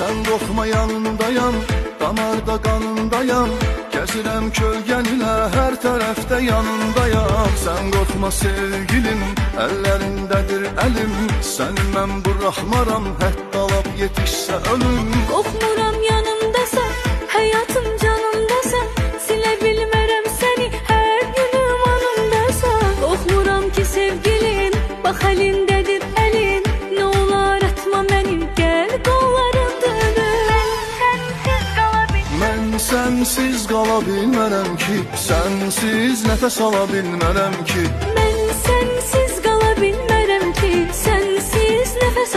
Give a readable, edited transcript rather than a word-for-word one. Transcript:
Sən qorxma yanındayam, damarda qanındayam. Gəzirəm kölgən ilə hər tərəfdə yanındayam. Sən qorxma sevgilim, əllərindədir əlim. Səni mən buraxmaram, hətta lap yetişsə ölüm. Qorxmuram yanımdasan, həyatım canımdasan. Silə bilmərəm səni, hər günüm anımdasan. Qorxmuram ki sevgilin, bax əlindədir əlin. Nə olar atma məni, gəl qolların dönür. Mən sənsiz qala bilmərəm ki, sənsiz nəfəs ala bilmərəm ki. Mən sənsiz qala bilmərəm ki, sənsiz nəfəs